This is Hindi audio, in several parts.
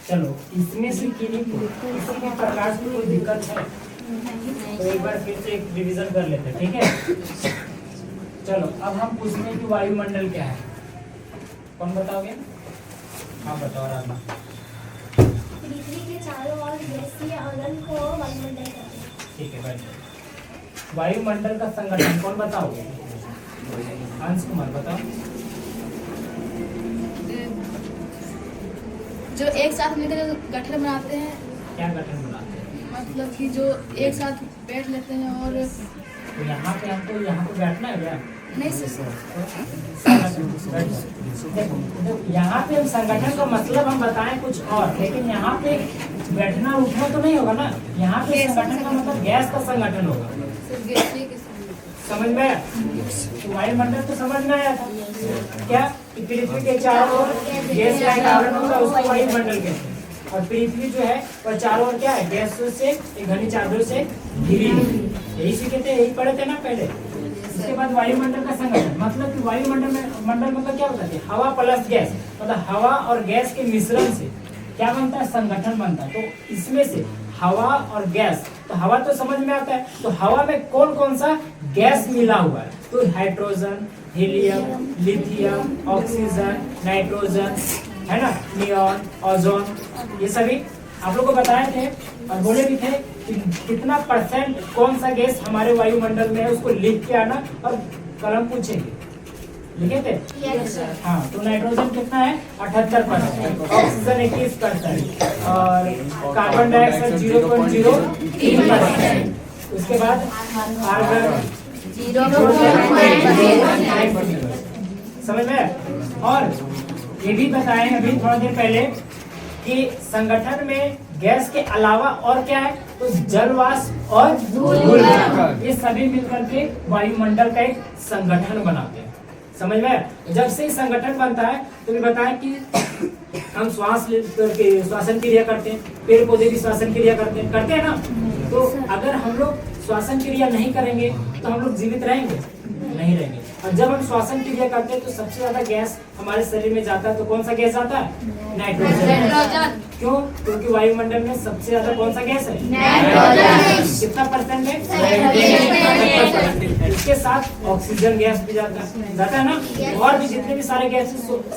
चलो इसमें से किसी भी प्रकार की कोई दिक्कत है तो एक बार फिर से एक रिवीजन कर लेते हैं, ठीक है। चलो अब हम पूछते हैं कि वायुमंडल क्या है। कौन बताओगे? आप बताओ राधा। पृथ्वी के चारों ओर गैसीय आनंद को वायुमंडल कहते हैं। ठीक है भाई। वायुमंडल का संगठन कौन बताओगे? अंश कुमार बताओ। जो एक साथ मिलकर गठन बनाते हैं, क्या गठन बनाते हैं? मतलब कि जो एक साथ बैठ लेते हैं और तो यहाँ पे हमको यहाँ पे बैठना है क्या? नहीं सर, यहाँ पे हम संगठन का मतलब हम बताएं कुछ और, लेकिन यहाँ पे बैठना उठना तो नहीं होगा ना। यहाँ पे संगठन का मतलब गैस का संगठन होगा। सिर्फ गैसीय के समझ में आया? तो वायुमंडल तो समझ में आया था क्या कि पृथ्वी के चारों ओर गैस का एक आवरण होगा, उसको वायुमंडल कहते हैं। और पृथ्वी जो है वह चारों ओर क्या है? गैस से एक घनी चादरों से घिरी है। यही सीखे थे, यही पढ़े थे ना पहले। इसके बाद वायुमंडल का संगठन मतलब कि वायुमंडल में मंडल मतलब क्या होता है? हवा प्लस गैस, मतलब हवा और गैस के मिश्रण से क्या बनता है? संगठन बनता है। तो इसमें से हवा और गैस, तो हवा तो समझ में आता है, तो हवा में कौन कौन सा गैस मिला हुआ है? तो hydrogen, helium, lithium, oxygen, nitrogen, है ना, नियॉन, ओजोन, ये सभी आप लोग को बताए थे और बोले भी थे कि कितना परसेंट कौन सा गैस हमारे वायुमंडल में है, उसको लिख के आना और कलम पूछेंगे। लिखे थे? हाँ। तो नाइट्रोजन कितना है? 78%, ऑक्सीजन 21% और कार्बन डाइऑक्साइड 0.03%। उसके बाद आर्गन 0.9%। समझ में? और ये भी बताएं अभी थोड़ा देर पहले कि संगठन में गैस के अलावा और क्या है? तो जल वाष्प और धूल, ये सभी मिलकर के वायुमंडल का एक संगठन बनाते हैं। समझ में? जब से संगठन बनता है तो भी बताया कि हम श्वास करके श्वसन क्रिया करते हैं, पेड़ पौधे भी श्वसन क्रिया करते हैं ना। तो अगर हम लोग श्वसन क्रिया नहीं करेंगे तो हम लोग जीवित रहेंगे? नहीं रहेंगे। और जब हम श्वसन क्रिया करते हैं तो सबसे ज्यादा गैस हमारे शरीर में जाता है, तो कौन सा गैस आता है? नाइट्रोजन। क्यों? क्योंकि वायुमंडल में सबसे ज्यादा कौन सा गैस है? नाइट्रोजन। कितना परसेंट है? 70%। इसके साथ ऑक्सीजन गैस भी जाता है ना। और भी जितने भी सारे गैस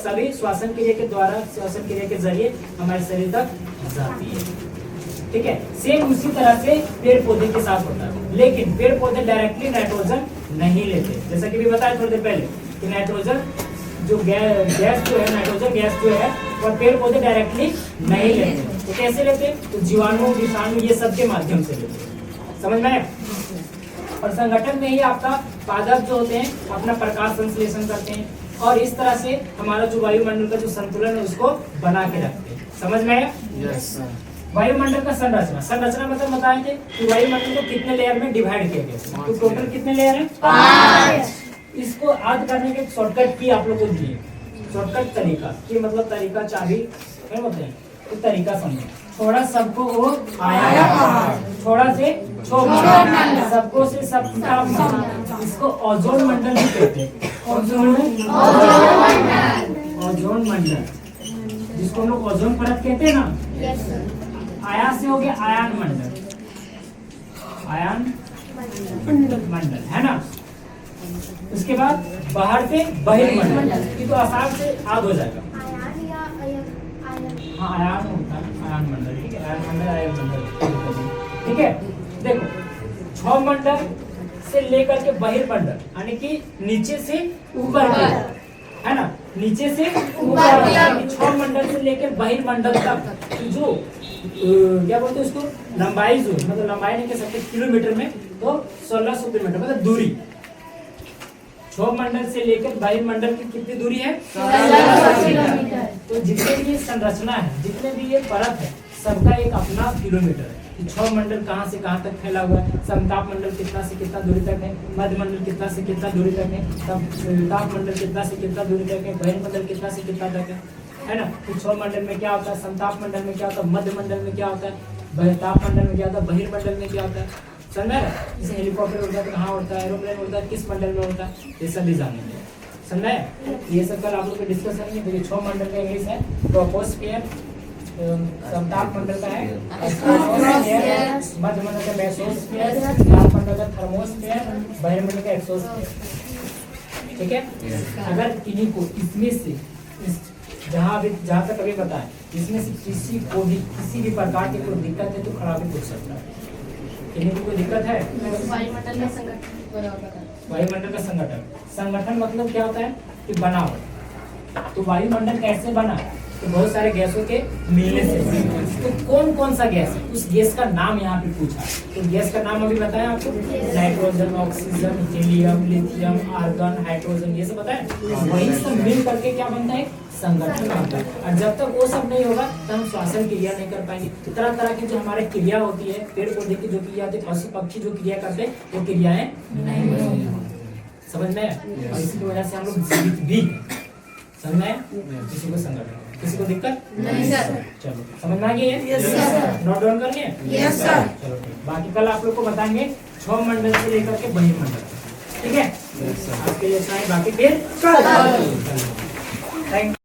सभी श्वसन क्रिया के द्वारा, श्वसन क्रिया के जरिए हमारे शरीर तक जाती है। ठीक है। सेम उसी तरह से पेड़ पौधे के साथ होता है, लेकिन पेड़ पौधे डायरेक्टली नाइट्रोजन नहीं लेते। जैसा कि भी बताया थोड़ी देर पहले कि नाइट्रोजन जो गैस जो है, नाइट्रोजन गैस जो है वह पेड़ पौधे डायरेक्टली नहीं लेते। तो कैसे लेते? तो जीवाणु, विषाणु, ये सब के माध्यम से लेते। समझ में आया? और संगठन में ही आपका पादप जो होते हैं अपना प्रकाश संश्लेषण करते हैं और इस तरह से हमारा जो वायुमंडल का जो संतुलन है उसको बना के रखते हैं। समझ में आया? Yes sir. वायुमंडल का संरचना मतलब बताए थे कि वायुमंडल को कितने लेयर में डिवाइड किया गया। तो टोटल कितने लेयर है? 5। इसको याद करने के शॉर्टकट की आप लोग को दिए, शॉर्टकट तरीका की मतलब तरीका चाबी क्या बोलते हैं, तो तरीका समझो। थोड़ा सबको वो आया, थोड़ा से छोटा, सबको से सबका, इसको ओजोन मंडल भी कहते हैं। ओजोन मंडल जिसको हम लोग ओजोन परत कहते हैं ना। आया से हो गया आयन मंडल, आयन मंडल, है ना। उसके बाद बाहर से बहिर्मंडल, ये तो आसान से आग हो जाएगा। हाँ आयन होता है, आयन मंडल, ठीक है। आयन मंडल, आयन मंडल, ठीक है। देखो 6 मंडल से लेकर के बहिर्मंडल, यानी कि नीचे से ऊपर की, है ना, नीचे से ऊपर 6 मंडल से लेकर बहिर्मंडल तक जो क्या बोलते हैं उसको, लंबाई जो मतलब लंबाई नहीं कह सकते किलोमीटर में, तो 1600 किलोमीटर मतलब दूरी। 6 मंडल से लेकर वायुमंडल की कितनी दूरी है? 1600 किलोमीटर। तो जितने भी ये संरचना है, जितने भी ये परत है, सबका एक अपना किलोमीटर है कि 6 मंडल कहाँ से कहाँ तक फैला हुआ है। समताप मंडल कितना से कितना दूरी तक है, मध्य मंडल कितना से कितना दूरी तक है, ताप मंडल कितना से कितना दूरी तक है, बहिर्मंडल कितना से कितना तक है ना। तो 6 मंडल में क्या होता है, समताप मंडल में क्या होता है, मध्य मंडल में क्या होता है, ताप मंडल में क्या होता है, बहिर्मंडल में क्या होता है। समझ रहे? जैसे हेलीकॉप्टर उड़ता है तो कहाँ उड़ता है, एरोप्लेन उड़ता है किस मंडल में होता है, ये सभी जानेंगे। समझ रहे? ये सब कल आप लोग को डिस्कस करेंगे। देखिए 6 मंडल का इंग्लिश है ट्रोपोस्फियर, समताप मंडल का है Astrosphere, मध्य मंडल का मेसोस्फीयर, ताप मंडल का थर्मोस्फीयर, बहिर्मंडल का एक्सोस्फीयर। ठीक है, अगर किन्हीं को इसमें से जहाँ तक अभी बताएं, इसमें से किसी भी प्रकार की कोई दिक्कत है तो खड़ा भी पूछ सकता है। किन्हीं को कोई दिक्कत है? वायुमंडल का संगठन, वायुमंडल का संगठन, संगठन मतलब क्या होता है कि बनावट। तो वायुमंडल कैसे बना? तो बहुत सारे गैसों के मिलने से बना। तो कौन कौन सा गैस है, उस गैस का नाम यहाँ पे पूछा। तो गैस का नाम अभी बताया आपको, nitrogen, oxygen, helium, lithium, argon, hydrogen, ये सब बताया। वही सब मिल करके क्या बनता है? संगठन बनता है। और जब तक वो सब नहीं होगा तो हम श्वसन क्रिया नहीं कर पाएंगे। तो तरह तरह की जो हमारे क्रिया होती है, पेड़ पौधे की जो क्रिया होती है, पशु पक्षी जो क्रिया करते हैं, वो क्रियाएं नहीं होती। समझ में? और इसी वजह से हम लोग जीवित भी, समझ में? किसी को संगठन, किसी को दिक्कत नहीं सर। चलो समझ में आ गई है? Yes sir. नोट डाउन कर लिए? Yes sir. चलो ठीक। बाकी कल आप लोग को बताएंगे 6 मंडल से लेकर के बहिर्मंडल। ठीक है, आपके लिए बाकी फिर थैंक